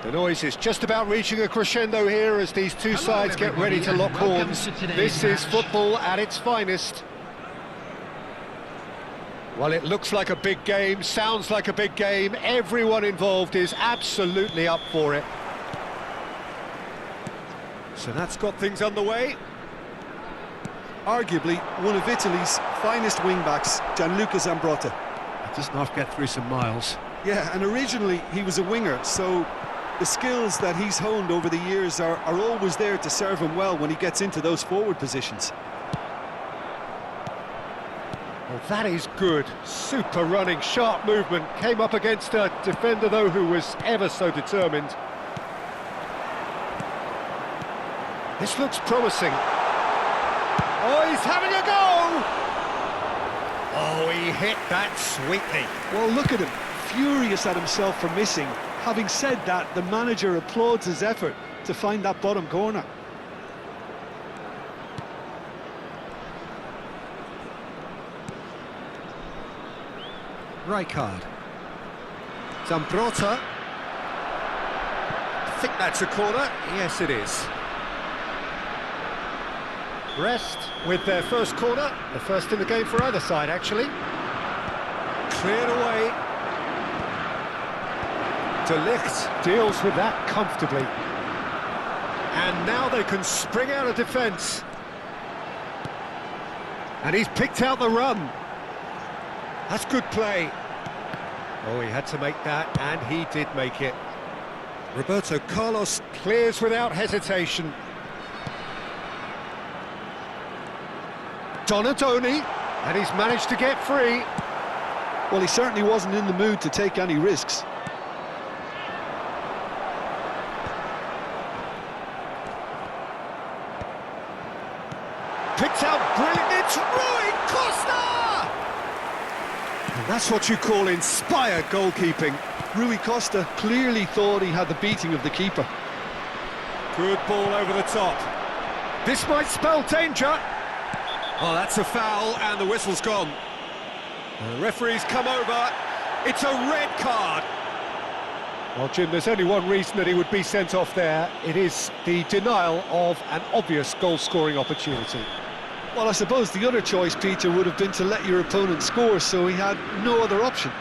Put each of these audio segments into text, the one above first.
The noise is just about reaching a crescendo here as these two sides get ready to lock horns. This is football at its finest. Well, it looks like a big game, sounds like a big game. Everyone involved is absolutely up for it. So that's got things underway. Arguably one of Italy's finest wing-backs, Gianluca Zambrotta. Does not get through some miles. Yeah, and originally he was a winger, so the skills that he's honed over the years are always there to serve him well when he gets into those forward positions. Well, that is good. Super running, sharp movement. Came up against a defender, though, who was ever so determined. This looks promising. Oh, he's having a go! Oh, he hit that sweetly. Well, look at him, furious at himself for missing. Having said that, the manager applauds his effort to find that bottom corner. Rijkaard. Zambrotta. I think that's a corner. Yes, it is. Brest with their first corner, the first in the game for either side, actually. Cleared away. De Ligt deals with that comfortably. And now they can spring out of defence. And he's picked out the run. That's good play. Oh, he had to make that, and he did make it. Roberto Carlos clears without hesitation. Donadoni, and he's managed to get free. Well, he certainly wasn't in the mood to take any risks. Picked out brilliant, it's Rui Costa! And that's what you call inspired goalkeeping. Rui Costa clearly thought he had the beating of the keeper. Good ball over the top. This might spell danger. Oh, that's a foul, and the whistle's gone. The referee's come over. It's a red card. Well, Jim, there's only one reason that he would be sent off there. It is the denial of an obvious goal-scoring opportunity. Well, I suppose the other choice, Peter, would have been to let your opponent score, so he had no other option.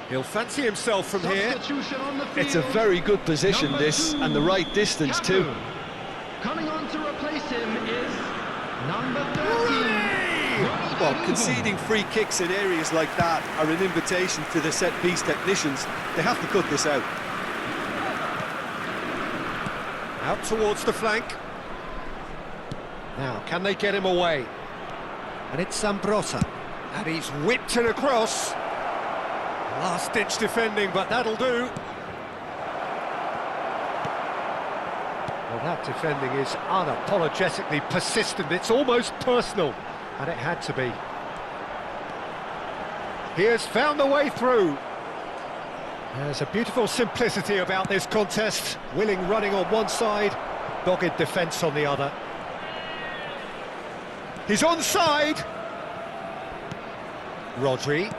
He'll fancy himself from here. It's a very good position, this, and the right distance too. Coming on to replace him is number 13. Well, conceding free kicks in areas like that are an invitation to the set-piece technicians. They have to cut this out. Out towards the flank. Now, can they get him away? And it's Zambrotta. And he's whipped it across. Last-ditch defending, but that'll do. Well, that defending is unapologetically persistent. It's almost personal, and it had to be. He has found the way through. There's a beautiful simplicity about this contest. Willing running on one side, dogged defence on the other. He's onside. Rodri.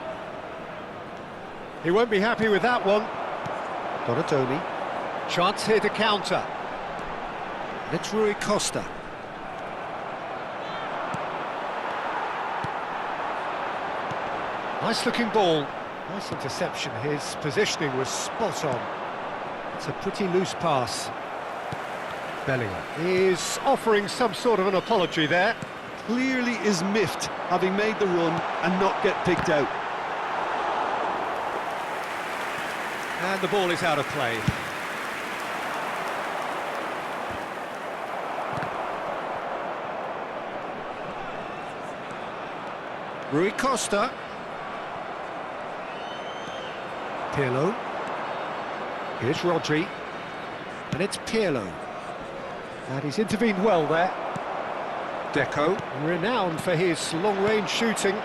He won't be happy with that one. Donadoni. Chance here to counter. And it's Rui Costa. Nice looking ball. Nice interception. His positioning was spot on. It's a pretty loose pass. Bellingham is offering some sort of an apology there. Clearly is miffed, having made the run and not get picked out. And the ball is out of play. Rui Costa. Pirlo. Here's Rodri. And it's Pirlo. And he's intervened well there. Deco, renowned for his long-range shooting.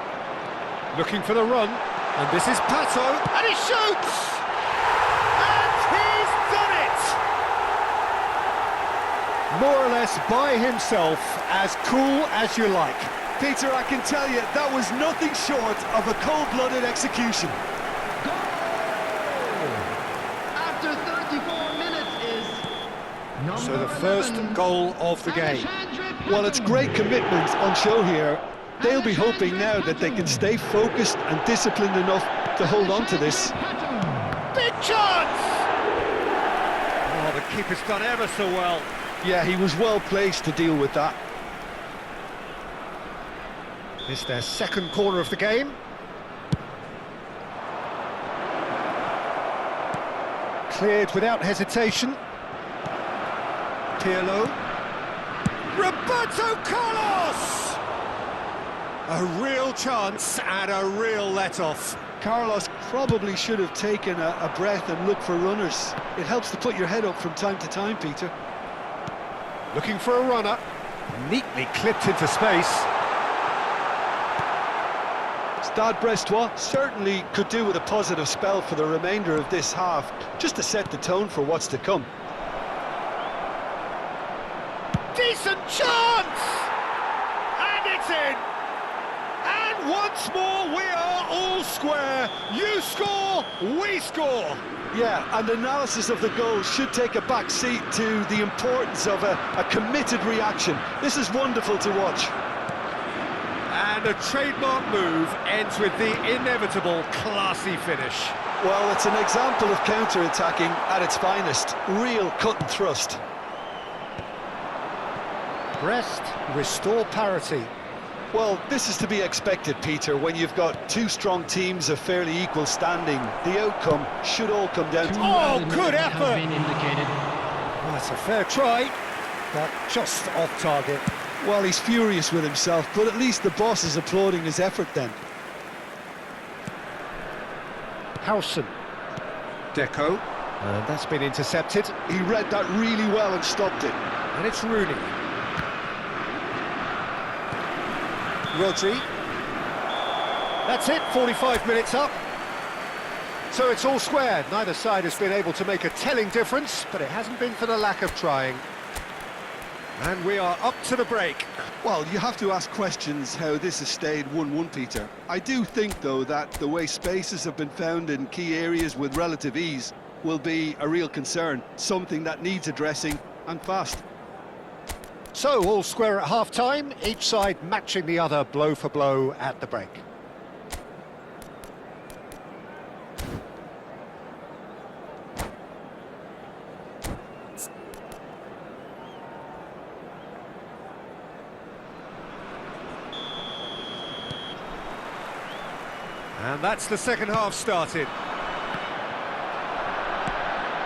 Looking for the run. And this is Pato. And he shoots! And he's done it! More or less by himself, as cool as you like. Peter, I can tell you, that was nothing short of a cold-blooded execution. After 34 minutes is number So the first 11. goal of the game. Well, it's great commitment on show here. They'll be hoping now that they can stay focused and disciplined enough to hold on to this. Big chance! Oh, the keeper's done ever so well. Yeah, he was well placed to deal with that. It's their second corner of the game. Cleared without hesitation. Pirlo. Roberto Carlos! A real chance and a real let-off. Carlos probably should have taken a breath and looked for runners. It helps to put your head up from time to time, Peter. Looking for a runner. Neatly clipped into space. Stade Brestois certainly could do with a positive spell for the remainder of this half, just to set the tone for what's to come. Decent chance! And it's in! And once more we are all square. You score, we score. Yeah, and analysis of the goal should take a back seat to the importance of a committed reaction. This is wonderful to watch. And a trademark move ends with the inevitable classy finish. Well, it's an example of counter-attacking at its finest. Real cut and thrust. Brest restore parity. Well, this is to be expected, Peter, when you've got two strong teams of fairly equal standing. The outcome should all come down to... Oh, good Has effort! been indicated. That's a fair try, but just off target. Well, he's furious with himself, but at least the boss is applauding his effort then. Howson. Deco. And that's been intercepted. He read that really well and stopped it. And it's Rooney. Rodri. That's it, 45 minutes up. So it's all square. Neither side has been able to make a telling difference, but it hasn't been for the lack of trying. And we are up to the break. Well, you have to ask questions how this has stayed 1-1, Peter. I do think, though, that the way spaces have been found in key areas with relative ease will be a real concern, something that needs addressing, and fast. So, all square at half-time, each side matching the other blow for blow at the break. And that's the second half started.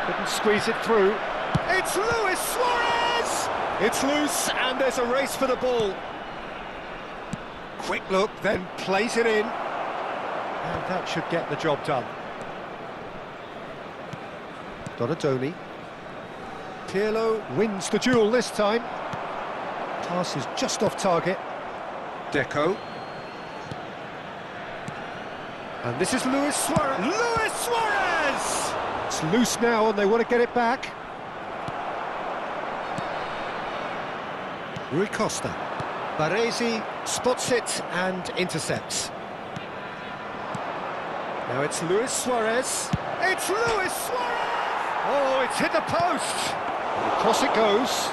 Couldn't squeeze it through. It's Luis Suarez! It's loose, and there's a race for the ball. Quick look, then plays it in. And that should get the job done. Donadoni. Pirlo wins the duel this time. Pass is just off target. Deco. And this is Luis Suarez. Luis Suarez! It's loose now, and they want to get it back. Rui Costa. Baresi spots it and intercepts. Now it's Luis Suarez. It's Luis Suarez! Oh, it's hit the post! And across it goes.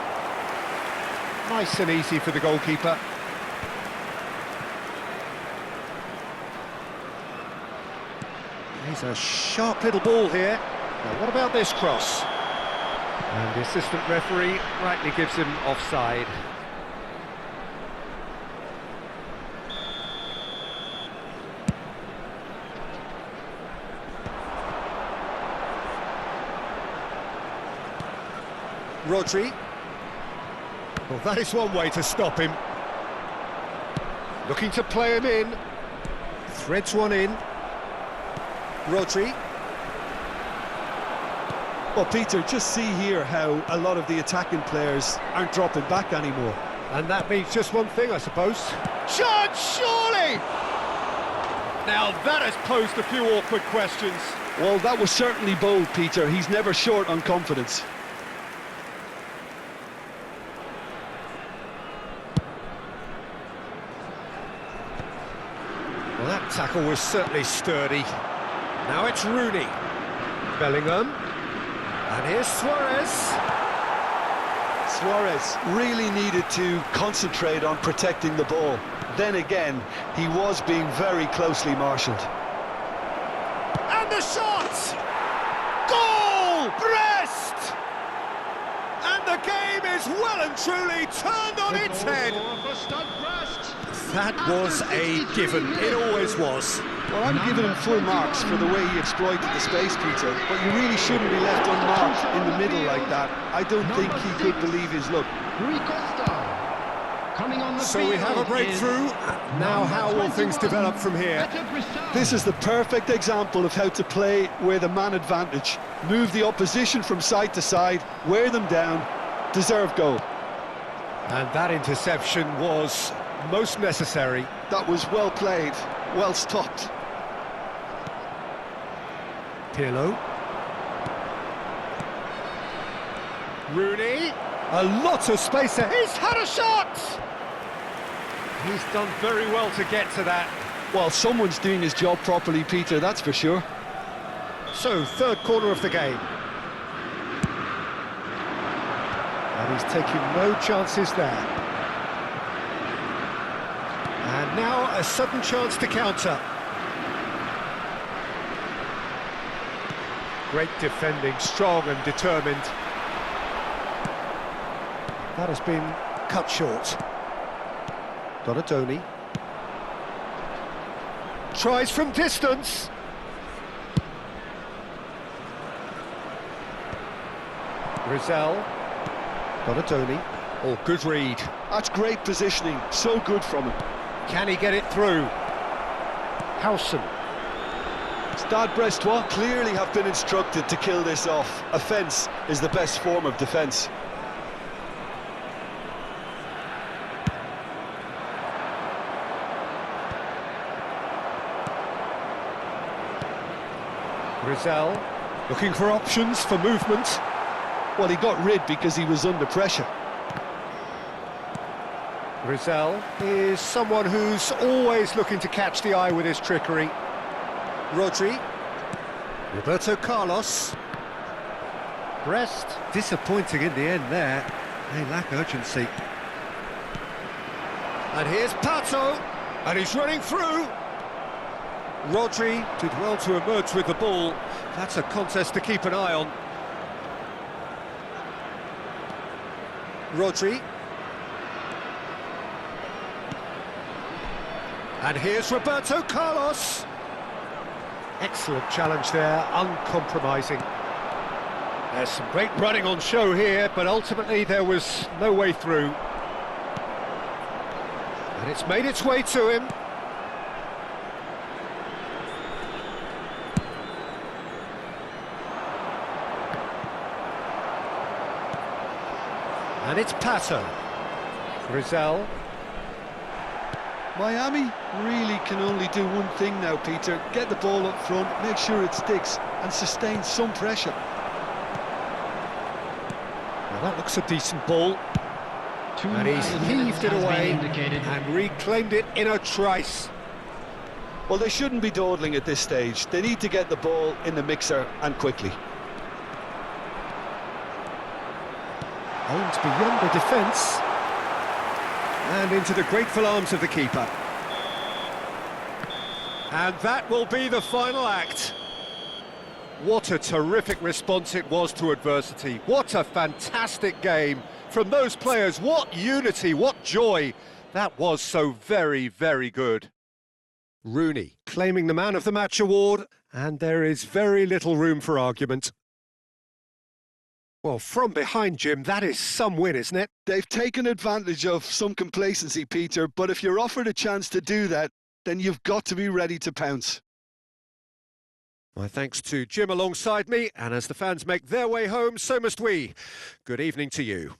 Nice and easy for the goalkeeper. He's a sharp little ball here. Now, what about this cross? And the assistant referee rightly gives him offside. Rodri. Well, that is one way to stop him. Looking to play him in. Threads one in. Rodri. Well, Peter, just see here how a lot of the attacking players aren't dropping back anymore. And that means just one thing, I suppose. Shot, surely! Now that has posed a few awkward questions. Well, that was certainly bold, Peter. He's never short on confidence. Well, that tackle was certainly sturdy. Now it's Rooney. Bellingham. And here's Suarez. Suarez really needed to concentrate on protecting the ball. Then again, he was being very closely marshalled. And the shot! Goal! Brest! And the game is well and truly turned on its head. That was a given. It always was. Well, I'm giving him full marks for the way he exploited the space, Peter, but you really shouldn't be left unmarked in the middle like that. I don't think he could believe his luck. So we have a breakthrough. Now how will things develop from here? This is the perfect example of how to play with a man advantage. Move the opposition from side to side, wear them down, deserve goal. And that interception was most necessary. That was well played, well stopped. Pirlo. Rooney. A lot of space there. He's had a shot! He's done very well to get to that. Well, someone's doing his job properly, Peter, that's for sure. So, third corner of the game. And he's taking no chances there. And now a sudden chance to counter. Great defending, strong and determined. That has been cut short. Donatoni. Tries from distance. Rizal. Donatoni. Oh, good read. That's great positioning, so good from him. Can he get it through? Howson. Stade Brestois clearly have been instructed to kill this off. Offence is the best form of defence. Rizal looking for options for movement. Well, he got rid because he was under pressure. Rizal is someone who's always looking to catch the eye with his trickery. Rodri. Roberto Carlos. Brest. Disappointing in the end there. They lack urgency. And here's Pato. And he's running through. Rodri did well to emerge with the ball. That's a contest to keep an eye on. Rodri. And here's Roberto Carlos. Excellent challenge there, uncompromising. There's some great running on show here, but ultimately there was no way through. And it's made its way to him. And it's Pato. Rizal. Miami really can only do one thing now, Peter. Get the ball up front, make sure it sticks, and sustain some pressure. Well, that looks a decent ball. And he's heaved it away and reclaimed it in a trice. Well, they shouldn't be dawdling at this stage. They need to get the ball in the mixer and quickly. Aimed beyond the defence. And into the grateful arms of the keeper. And that will be the final act. What a terrific response it was to adversity. What a fantastic game from those players. What unity, what joy. That was so very, very good. Rooney claiming the Man of the Match award, and there is very little room for argument. Well, from behind, Jim, that is some win, isn't it? They've taken advantage of some complacency, Peter, but if you're offered a chance to do that, then you've got to be ready to pounce. My thanks to Jim alongside me, and as the fans make their way home, so must we. Good evening to you.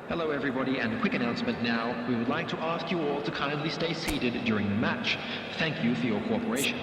Hello everybody, and a quick announcement now. We would like to ask you all to kindly stay seated during the match. Thank you for your cooperation.